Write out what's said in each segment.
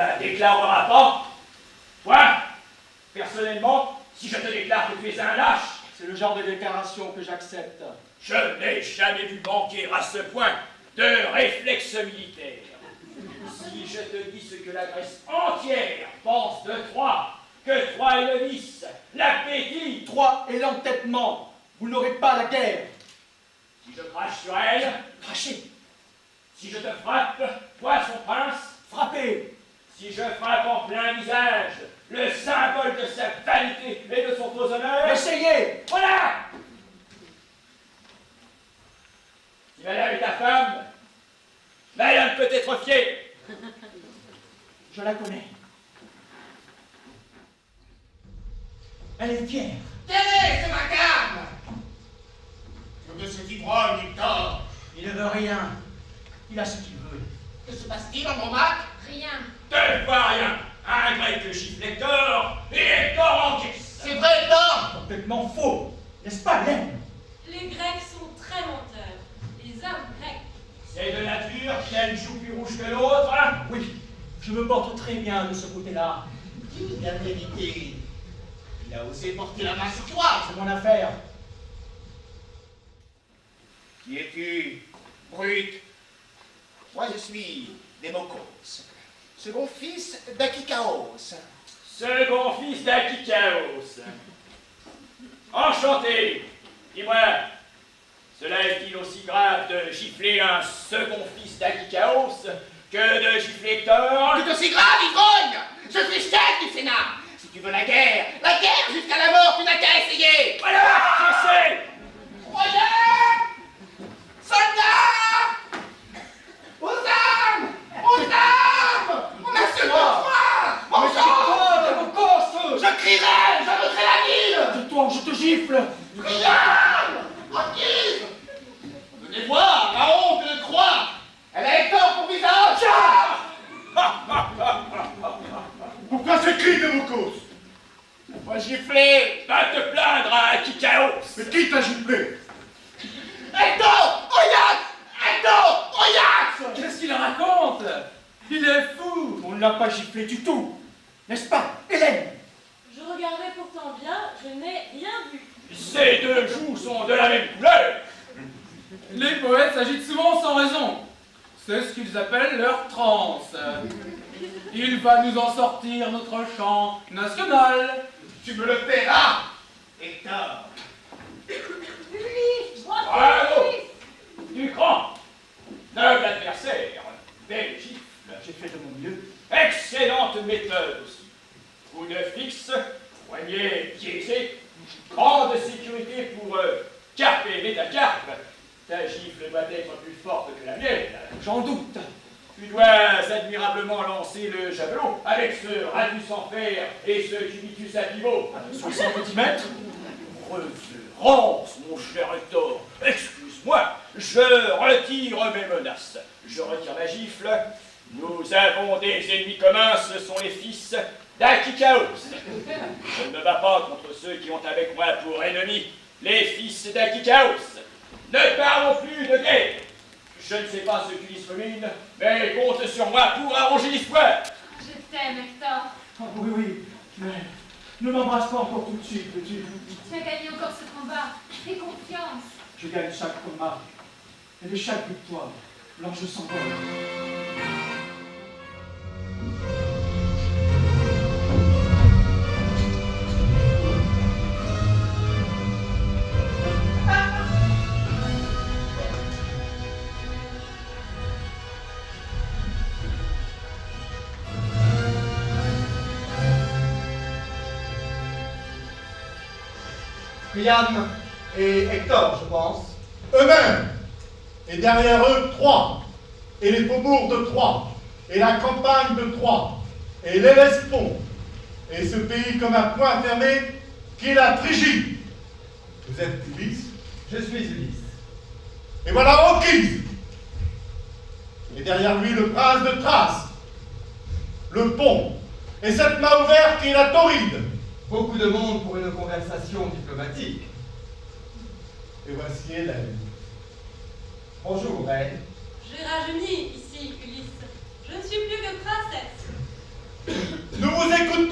Déclarera pas. Toi, personnellement, si je te déclare que tu es un lâche, c'est le genre de déclaration que j'accepte. Je n'ai jamais vu manquer à ce point de réflexe militaire. Si je te dis ce que la Grèce entière pense de Troie, que Troie est le vice, l'appétit, Troie est l'entêtement. Vous n'aurez pas la guerre. Si je crache sur elle, crachez. Si je te frappe, toi son prince, frappez. Si je frappe en plein visage, le symbole de sa vanité et de son faux honneur, essayez. Voilà. Si madame est ta femme, madame peut être fière. Je la connais. Elle est fière. Quel est ce vacarme? De cet ivrogne, Hector. Il ne veut rien. Il a ce qu'il veut. Que se passe-t-il en Montmartre? Rien. Ne vois rien. Un grec gifle Hector et Hector encaisse. C'est vrai, Hector? Complètement faux. N'est-ce pas, Hélène? Les Grecs sont très menteurs. Les hommes grecs. C'est de nature qu'elle joue plus rouge que l'autre. Oui, je me porte très bien de ce côté-là. Dis la vérité. Il a osé porter la main sur toi. C'est mon affaire. Qui es-tu, brute? Moi, je suis Démocos, second fils d'Akikaos. Second fils d'Akikaos. Enchanté. Dis-moi, cela est-il aussi grave de gifler un second fils d'Akikaos que de gifler Hector? C'est aussi grave, ivrogne! Je suis chef du Sénat! Si tu veux la guerre jusqu'à la mort, tu n'as qu'à essayer! Voilà, je sais! Croyez! Soldats! Aux armes! Aux armes! On a ce besoin! Mon sang! Je crierai! Je mettrai la ville! Tais-toi, je te gifle! Brillard! Tranquille! Venez voir la honte de Troie! Elle a Hector pour visage! Pourquoi ce cri de Mokos? Moi gifler, va te plaindre à Akikaos! Mais qui t'a giflé? Hector! Oyax! Hector! Oyax! Qu'est-ce qu'il raconte? Il est fou! On ne l'a pas giflé du tout! N'est-ce pas, Hélène? Je regardais pourtant bien, je n'ai rien vu. Ces deux joues sont de la même couleur! Les poètes s'agitent souvent sans raison. C'est ce qu'ils appellent leur transe. Il va nous en sortir notre chant national. Tu me le paieras, Hector! Bravo! Du cran! Noble adversaire! Belle gifle! J'ai fait de mon mieux. Excellente méthode aussi! Coup de fixe, poignet piégé, grande sécurité pour carpe et métacarpe. Ta gifle doit être plus forte que la mienne. J'en doute. Tu dois admirablement lancer le javelot avec ce radius en fer et ce cubitus à pivot. 60 cm. Reverence, mon cher Hector. Excuse-moi, je retire mes menaces. Je retire ma gifle. Nous avons des ennemis communs, ce sont les fils d'Akikaos. Je ne me bats pas contre ceux qui ont avec moi pour ennemis les fils d'Akikaos. Ne parlons plus de guerre. Je ne sais pas ce qu'Ulysse commune, mais compte sur moi pour arranger l'histoire. Je t'aime, Hector. Oh, oui, oui, mais ne m'embrasse pas encore tout de suite, veux-tu? Tu as gagné encore ce combat. Fais confiance. Je gagne chaque combat, et de chaque victoire, l'ange s'envole. Priam et Hector, je pense. Eux-mêmes. Et derrière eux, Troie. Et les faubourgs de Troie. Et la campagne de Troie. Et l'Hellespont. Et ce pays comme un point fermé qui est la Phrygie. Vous êtes Ulysse? Je suis Ulysse. Et voilà Anchise. Et derrière lui, le prince de Thrace. Le pont. Et cette main ouverte qui est la Tauride. Beaucoup de monde pour une conversation diplomatique. Et voici Hélène. Bonjour, reine. J'ai rajeuni ici, Ulysse. Je ne suis plus que princesse.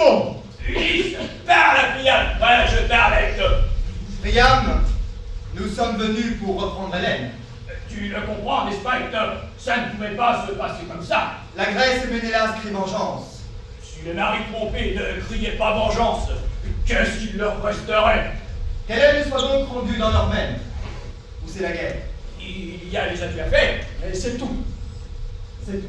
Hellespont! Ulysse, parle à Priam, voilà, je parle avec toi. Priam, nous sommes venus pour reprendre Hélène. Tu le comprends, n'est-ce pas, Hector? Ça ne pouvait pas se passer comme ça. La Grèce et Ménélas crient vengeance. Si les maris trompés ne criaient pas vengeance, qu'est-ce qu'il leur resterait? Qu'Hélène soit donc rendue dans leur maître. Ou c'est la guerre? Il y a les atouts à faire, Et c'est tout. C'est tout.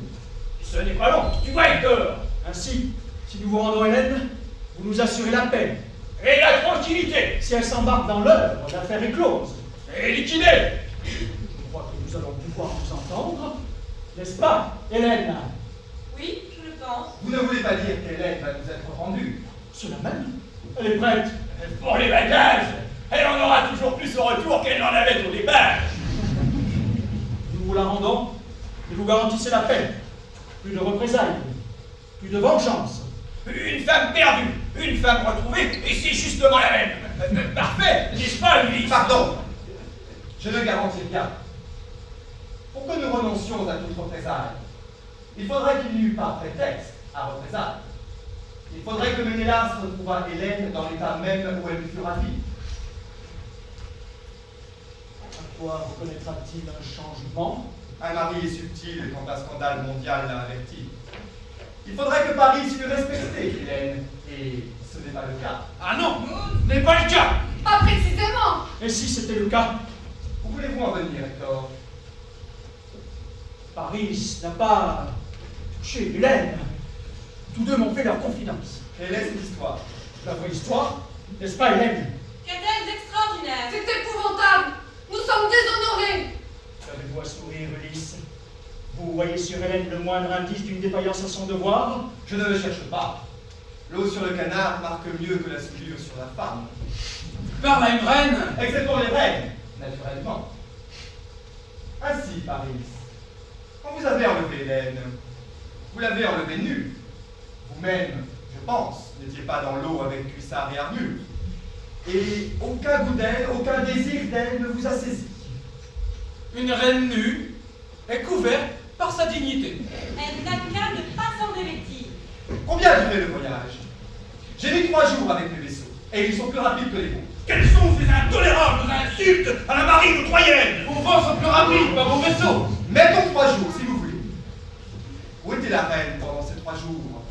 ce n'est pas long, tu vois, Hector. Ainsi, si nous vous rendons Hélène, vous nous assurez la paix. Et la tranquillité, Si elle s'embarque dans l'œuvre, l'affaire est close. et liquidée. Je crois que nous allons pouvoir nous entendre. N'est-ce pas, Hélène? Oui, je le pense. Vous ne voulez pas dire qu'Hélène va nous être rendue? Cela même. Elle est prête. Pour les bagages, elle en aura toujours plus au retour qu'elle n'en avait au départ. Nous vous la rendons et vous garantissez la paix. Plus de représailles, plus de vengeance. Une femme perdue, une femme retrouvée, et c'est justement la même. Parfait, n'est-ce pas, Ulysse? Pardon, je ne garantis rien. Pour que nous renoncions à toute représailles, il faudrait qu'il n'y eût pas prétexte à représailles. Il faudrait que Ménélas retrouvât Hélène dans l'état même où elle fut ravie. À quoi reconnaîtra-t-il un changement? Un mari est subtil quand un scandale mondial l'a averti. Il faudrait que Paris eût respecté Hélène, et ce n'est pas le cas. Ah non, ce n'est pas le cas. Pas précisément. Et si c'était le cas, Où voulez-vous en venir, Hector? Paris n'a pas touché Hélène. Tous deux m'ont fait leur confidence. Quelle est cette histoire? La vraie histoire, n'est-ce pas, Hélène? Qu'a-t-elle d'extraordinaire? C'est épouvantable. Nous sommes déshonorés. Avez-vous à sourire, Ulysse? Vous voyez sur Hélène le moindre indice d'une défaillance à son devoir? Je ne le cherche pas. L'eau sur le canard marque mieux que la soudure sur la femme. Parle à une reine. Excepté les reines, naturellement. Ainsi, Paris, quand vous avez enlevé Hélène, vous l'avez enlevée nue. Vous-même, je pense, n'étiez pas dans l'eau avec cuissard et armure. Et aucun goût d'elle, aucun désir d'elle ne vous a saisi. Une reine nue est couverte par sa dignité. Elle n'a qu'à ne pas s'en dévêtir. Combien a duré le voyage? J'ai mis 3 jours avec mes vaisseaux, et ils sont plus rapides que les vôtres. Quelles sont ces intolérables insultes à la marine troyenne? Vos vents sont plus rapides, pas vos vaisseaux. Mettons 3 jours, si vous voulez. Où était la reine pendant ces 3 jours?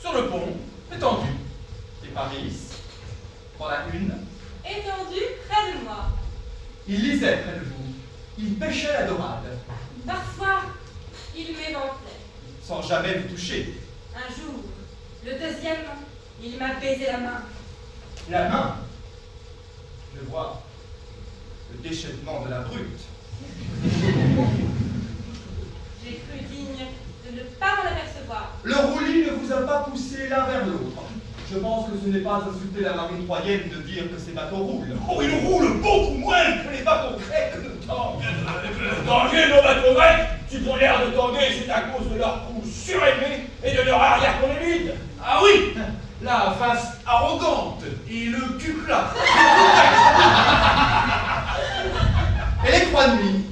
Sur le pont, étendu. Et Paris, dans la une, Étendu près de moi. il lisait près de vous. Il pêchait la dorade, Parfois, il m'éventait. sans jamais vous toucher. Un jour, le deuxième, il m'a baisé la main. La main, je vois le déchaînement de la brute. J'ai cru digne de ne pas m'en apercevoir. Le roulis ne vous a pas poussé l'un vers l'autre. Je pense que ce n'est pas insulter la marine troyenne de dire que ces bateaux roulent. Oh, ils roulent beaucoup moins que les bateaux grecs de tangues. Tanguer nos bateaux grecs, tu prends l'air de tanguer, c'est à cause de leur coût surélevé et de leur arrière qu'on est vide. Ah oui, la face arrogante et le cul plat. Et les 3 nuits,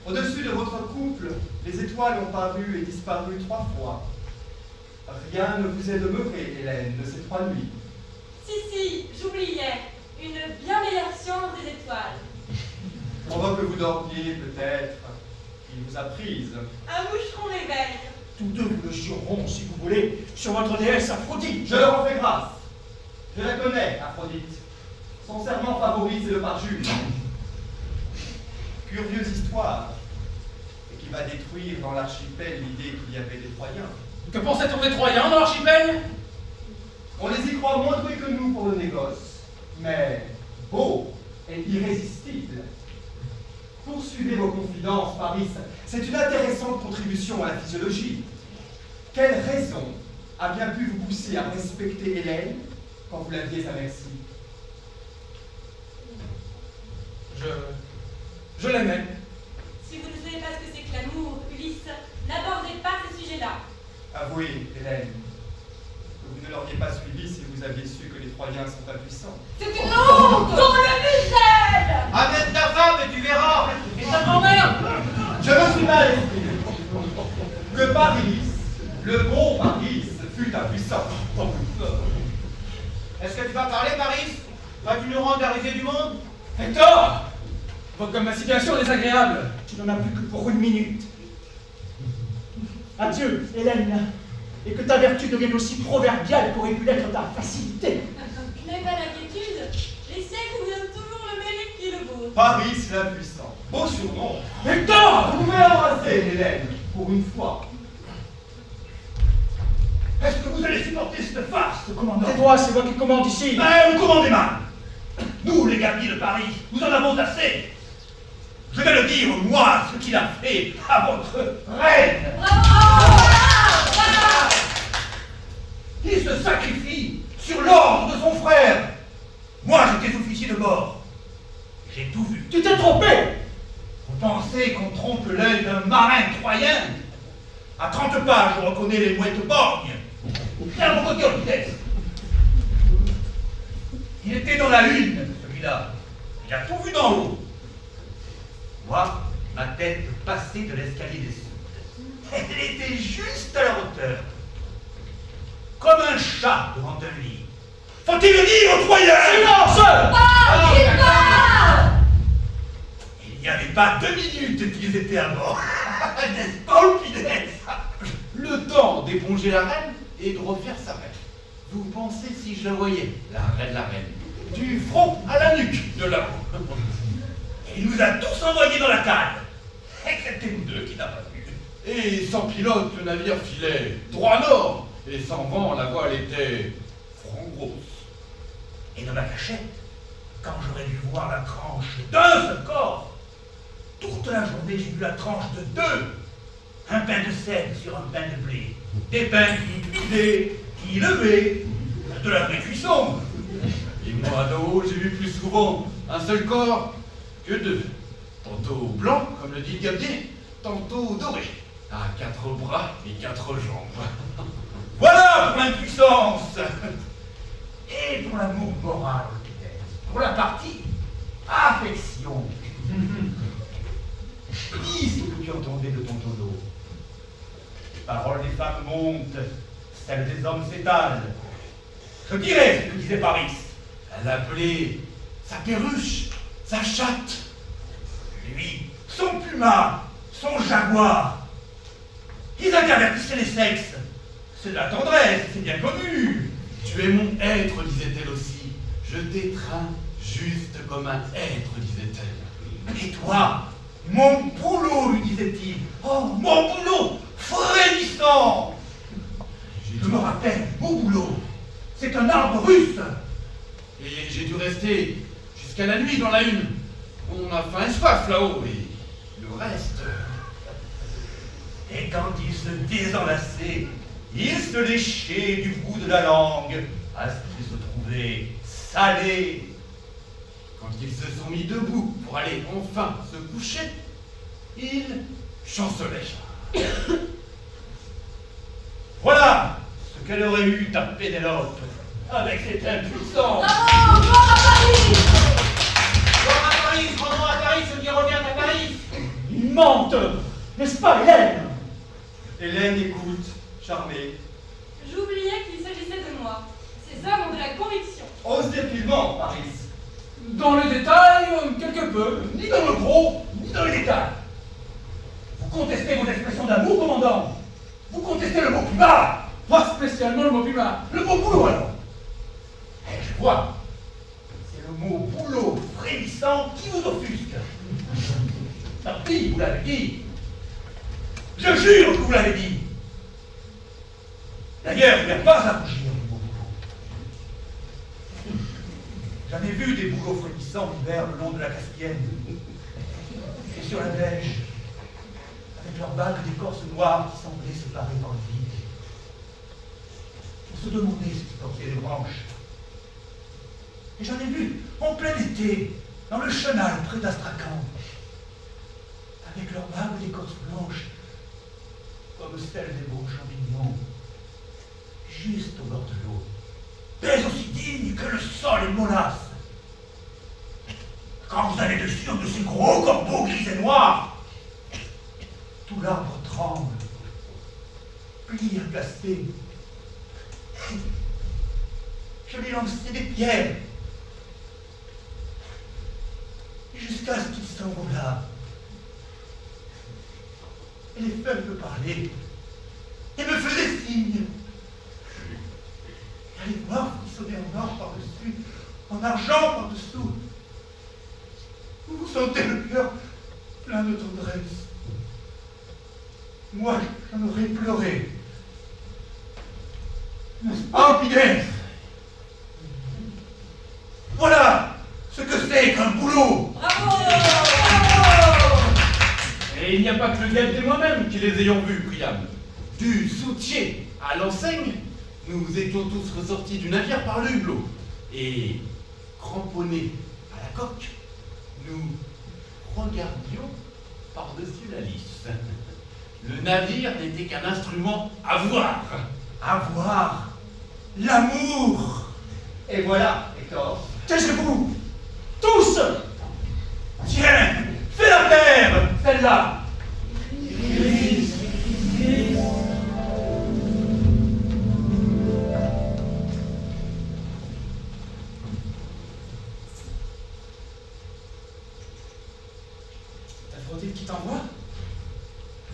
au-dessus de votre couple, les étoiles ont paru et disparu 3 fois. Rien ne vous est demeuré, Hélène, de ces 3 nuits. Si, j'oubliais. Une bien meilleure science des étoiles. Pendant que vous dormiez, peut-être, il vous a prise. Un moucheron l'éveille. Tous deux vous le jurerons, si vous voulez, sur votre déesse Aphrodite. Je leur en fais grâce. Je la connais, Aphrodite. Son serment favori, c'est le parjure. Curieuse histoire, et qui va détruire dans l'archipel l'idée qu'il y avait des Troyens. Que pensait-on des Troyens dans l'archipel? On les y croit moins doués que nous pour le négoce, mais beau et irrésistible. Poursuivez vos confidences, Paris. C'est une intéressante contribution à la physiologie. Quelle raison a bien pu vous pousser à respecter Hélène quand vous l'aviez à merci? Je l'aimais. Si vous ne savez pas ce que c'est que l'amour, Ulysse, n'abordez pas ce sujet-là. Avouez, Hélène, que vous ne l'auriez pas suivi si vous aviez su que les Troyens sont impuissants. C'est une honte. Dans le muselle. Amène ta femme et tu verras. Et ta grand-mère? Je me suis mal exprimé. Que Paris, le bon Paris, fut puissant. Est-ce que tu vas parler, Paris? Vas-tu nous rendre l'arrivée du monde? Hector! Vois comme ma situation est désagréable. Tu n'en as plus que pour 1 minute. Adieu, Hélène. Et que ta vertu devienne aussi proverbiale qu'aurait pu l'être ta facilité. N'aie pas d'inquiétude. Les siècles vous donnent toujours le mérite qui est le vôtre. Paris l'impuissant. Beau surnom. Hector! Vous pouvez embrasser, Hélène, pour une fois. Est-ce que vous allez supporter cette farce, commandant? Tais-toi, c'est moi qui commande ici. Ben, vous commandez mal. Nous, les gardiens de Paris, nous en avons assez. Je vais le dire, moi, ce qu'il a fait à votre reine. Il se sacrifie sur l'ordre de son frère. Moi, j'étais officier de bord. J'ai tout vu. Tu t'es trompé! Vous pensez qu'on trompe l'œil d'un marin troyen? À 30 pas, je reconnais les mouettes borgnes. Tiens, mon côté en vitesse. Il était dans la lune, celui-là. Il a tout vu d'en haut. Moi, ma tête passait de l'escalier des soutes. Elle était juste à leur hauteur. Comme un chat devant un lit. Faut-il le dire aux Troyens? Silence! Il n'y avait pas 2 minutes qu'ils étaient à bord. N'est-ce pas, Oupinès? Le temps d'éponger la reine et de refaire sa reine. Vous pensez si je la voyais, la reine, du front à la nuque de là-haut. Et il nous a tous envoyés dans la cale. Excepté nous deux qui n'a pas vu. Et sans pilote, le navire filait droit nord, et sans vent, la voile était franc grosse. Et dans ma cachette, quand j'aurais dû voir la tranche d'un seul corps, toute la journée j'ai vu la tranche de 2. Un pain de sel sur un pain de blé. Des pains qui cuisaient, qui levaient, de la vraie cuisson. Et moi, d'en haut, j'ai vu plus souvent un seul corps que 2. Tantôt blanc, comme le dit Gabier, tantôt doré, à 4 bras et 4 jambes. Voilà pour l'impuissance. Et pour l'amour moral, peut-être. Pour la partie affection. Dis ce que tu entendais de ton tonneau. Les paroles des femmes montent, celles des hommes s'étalent. Je dirais ce que disait Paris. Elle appelait sa perruche, sa chatte. Lui, son puma, son jaguar. Ils intervertissaient les sexes. C'est de la tendresse, c'est bien connu. Tu es mon être, disait-elle aussi. Je t'étreins juste comme un être, disait-elle. Et toi, mon boulot, lui disait-il. Oh, mon boulot, frémissant. Je me rappelle, mon boulot, c'est un arbre russe. Et j'ai dû rester jusqu'à la nuit dans la une. On a faim et soif là-haut, et le reste... Et quand il se désenlaçait, il se léchait du bout de la langue, à ce qu'il se trouvait salé. Quand ils se sont mis debout pour aller enfin se coucher, ils chancelaient. Voilà ce qu'elle aurait eu, ta Pénélope, avec cette impuissance. Bravo, gloire à Paris! Gloire à Paris, rendons à Paris ce qui revient à Paris. Il mente! N'est-ce pas, Hélène? Hélène écoute, charmée. J'oubliais qu'il s'agissait de moi. Ces hommes ont de la conviction. Ose dire qu'il ment, Paris. Dans le détail, quelque peu. Ni dans le gros, ni dans les détails. Vous contestez vos expressions d'amour, commandant. Vous contestez le mot puma. Pas spécialement le mot puma. Le mot boulot, alors. Eh, je vois. C'est le mot boulot frémissant qui vous offusque. Tant pis, vous l'avez dit. Je jure que vous l'avez dit. D'ailleurs, il n'y a pas à rougir du mot boulot. J'en ai vu des bouleaux frémissants l'hiver le long de la Caspienne. Et sur la neige, avec leurs bagues d'écorce noire qui semblaient se barrer dans le vide. On se demandait ce qui portait les branches. Et j'en ai vu en plein été, dans le chenal près d'Astrakhan, avec leurs bagues d'écorce blanche, comme celles des beaux champignons, juste au bord de l'eau, mais aussi dignes que le sol et mollasse. Quand vous avez dessus un de ces gros corbeaux gris et noirs, tout l'arbre tremble, plie à placer, Je lui lançais des pierres. Jusqu'à ce qu'il s'envolât. Et les feuilles me parlaient et me faisaient signe. Et les voir frissonner en or par-dessus, en argent par-dessous. Vous sentez le cœur plein de tendresse. Moi, j'en aurais pleuré. N'est-ce pas, Pinès? Voilà ce que c'est qu'un boulot. Bravo! Et il n'y a pas que le diable et moi-même qui les ayons vus, Priam. Du soutier à l'enseigne, nous étions tous ressortis du navire par le hublot. Et, cramponnés à la coque, nous regardions par-dessus la lisse. Le navire n'était qu'un instrument à voir. À voir l'amour. Et voilà, Hector. Taisez-vous, tous. Tiens, fais la paire, celle-là. Aphrodite qui t'envoie?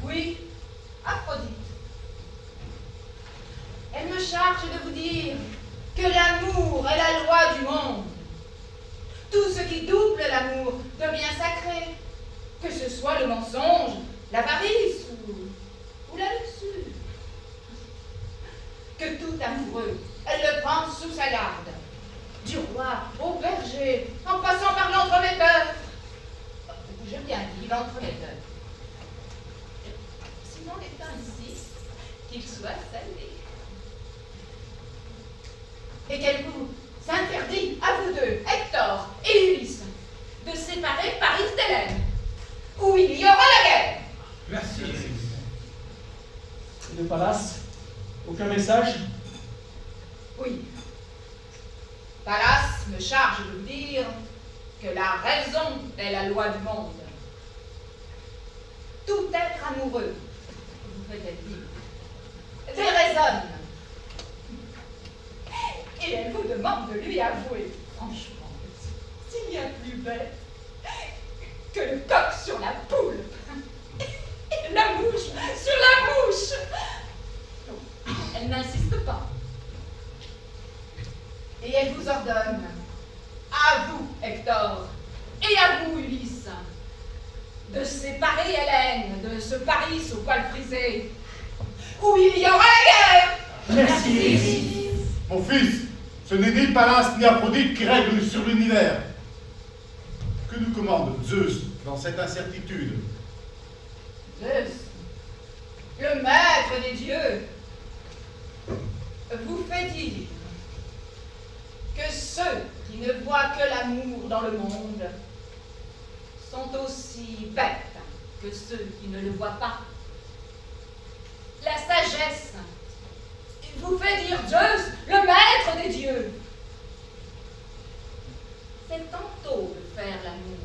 Oui, Aphrodite. Elle me charge de vous dire que l'amour est la loi du monde. Tout ce qui double l'amour devient sacré, que ce soit le mensonge, l'avarice ou la luxure. Que tout amoureux, elle le prend sous sa garde, du roi au berger, en passant par l'entremetteur. J'ai bien dit l'entremetteur. Sinon, il est ainsi qu'il soit salé. Et qu'elle vous interdit à vous deux, Hector et Ulysse, de séparer Paris d'Hélène, où il y aura la guerre. Merci. Et de Pallas? Aucun message? Oui. Pallas me charge de vous dire que la raison est la loi du monde. Tout être amoureux, vous fait-elle dire, déraisonne. Et elle vous demande de lui avouer, franchement, s'il y a plus bête que le coq sur la poule, et la mouche sur la mouche. Non, elle n'insiste pas. Et elle vous ordonne, à vous, Hector, et à vous, Ulysse, de séparer Hélène de ce Paris au poil frisé, où il y aura la guerre. Merci. Mon fils, ce n'est ni Pallas ni Aphrodite qui règle sur l'univers. Que nous commande Zeus dans cette incertitude? Zeus, le maître des dieux, vous fait dire que ceux qui ne voient que l'amour dans le monde sont aussi bêtes que ceux qui ne le voient pas. La sagesse vous fait dire Zeus, le maître des dieux. C'est tantôt de faire l'amour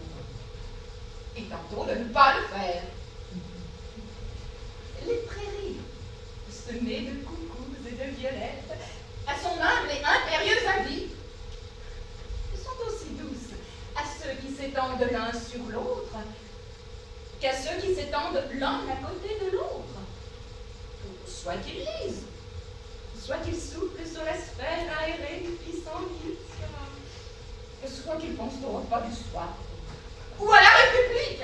et tantôt de ne pas le faire. Les prairies, semées de coucous et de violettes, à son humble et impérieux avis, sont aussi douces à ceux qui s'étendent l'un sur l'autre qu'à ceux qui s'étendent l'un à côté de l'autre. Soit qu'ils lisent, soit qu'ils soufflent sur la sphère aérée du pissenlit, soit qu'ils pensent au repas du soir, ou à la République.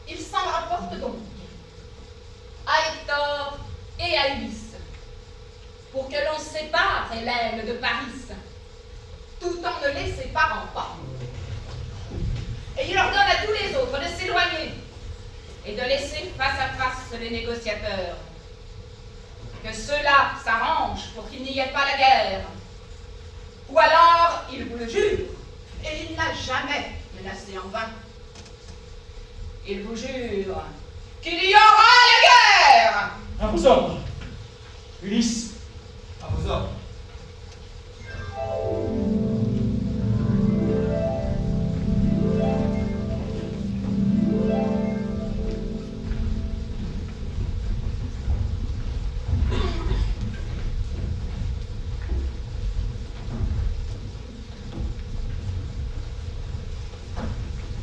Il s'en rapporte donc à Hector et à Ulysse, pour que l'on sépare Hélène de Paris, tout en ne les séparant pas. Et il ordonne à tous les autres de s'éloigner et de laisser face à face les négociateurs. Que ceux-là s'arrangent pour qu'il n'y ait pas la guerre. Ou alors, il vous le jure, et il n'a jamais menacé en vain. Il vous jure qu'il y aura la guerre. À vos ordres. Ulysse. À vos ordres.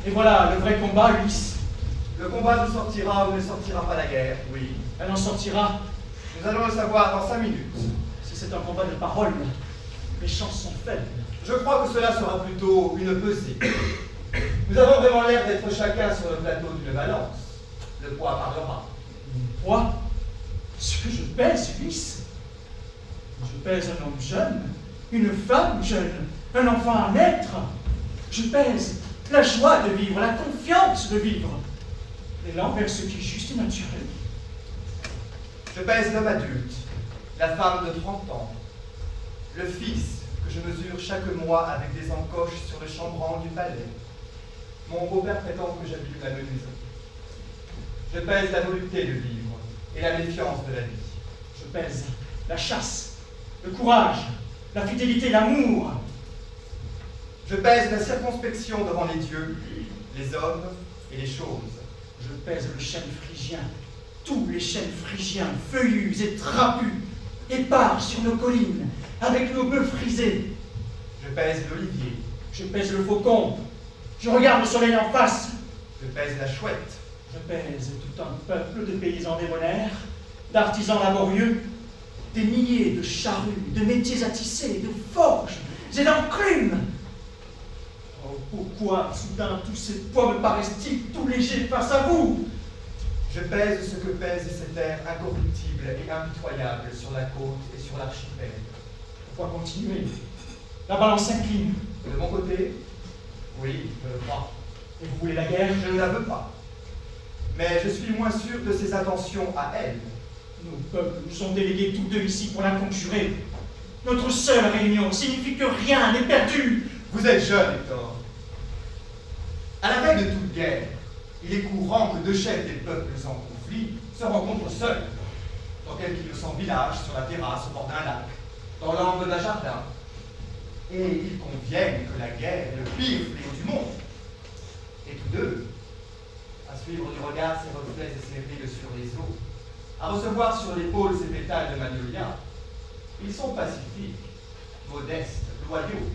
Et voilà, le vrai combat, Ulysse. Le combat nous sortira ou ne sortira pas la guerre, oui. Elle en sortira. Nous allons le savoir dans 5 minutes. Si c'est un combat de paroles, les chances sont faibles. Je crois que cela sera plutôt une pesée. Nous avons vraiment l'air d'être chacun sur le plateau d'une balance. Le poids parlera. Mon poids, ce que je pèse, Ulysse. Je pèse un homme jeune, une femme jeune, un enfant à naître. Je pèse la joie de vivre, la confiance de vivre, l'élan vers ce qui est juste et naturel. Je pèse l'homme adulte, la femme de 30 ans, le fils que je mesure chaque mois avec des encoches sur le chambranle du palais. Mon beau-père prétend que j'habite la menuiserie. Je pèse la volonté de vivre et la méfiance de la vie. Je pèse la chasse, le courage, la fidélité, l'amour. Je pèse la circonspection devant les dieux, les hommes et les choses. Je pèse le chêne phrygien, tous les chênes phrygiens, feuillus et trapus, épars sur nos collines, avec nos bœufs frisés. Je pèse l'olivier. Je pèse le faucon. Je regarde le soleil en face. Je pèse la chouette. Je pèse tout un peuple de paysans débonnaires, d'artisans laborieux, des milliers de charrues, de métiers à tisser, de forges et d'enclumes. Oh, pourquoi soudain tous ces poids me paraissent-ils tout légers face à vous? Je pèse ce que pèse cet air incorruptible et impitoyable sur la côte et sur l'archipel. Pourquoi continuer? La balance s'incline. De mon côté, oui, je le crois. Et vous voulez la guerre? Je ne la veux pas. Mais je suis moins sûr de ses intentions à elle. Nos peuples nous sont délégués tous deux ici pour la conjurer. Notre seule réunion signifie que rien n'est perdu. Vous êtes jeune, Hector. À la veille de toute guerre, il est courant que deux chefs des peuples en conflit se rencontrent seuls, dans quelque innocent village, sur la terrasse, au bord d'un lac, dans l'angle d'un jardin. Et ils conviennent que la guerre est le pire fléau du monde. Et tous deux, à suivre du regard ses reflets et ses rides sur les eaux, à recevoir sur l'épaule ses pétales de magnolia, ils sont pacifiques, modestes, loyaux.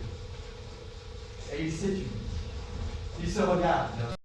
Et ils s'étudient. Ils se regardent.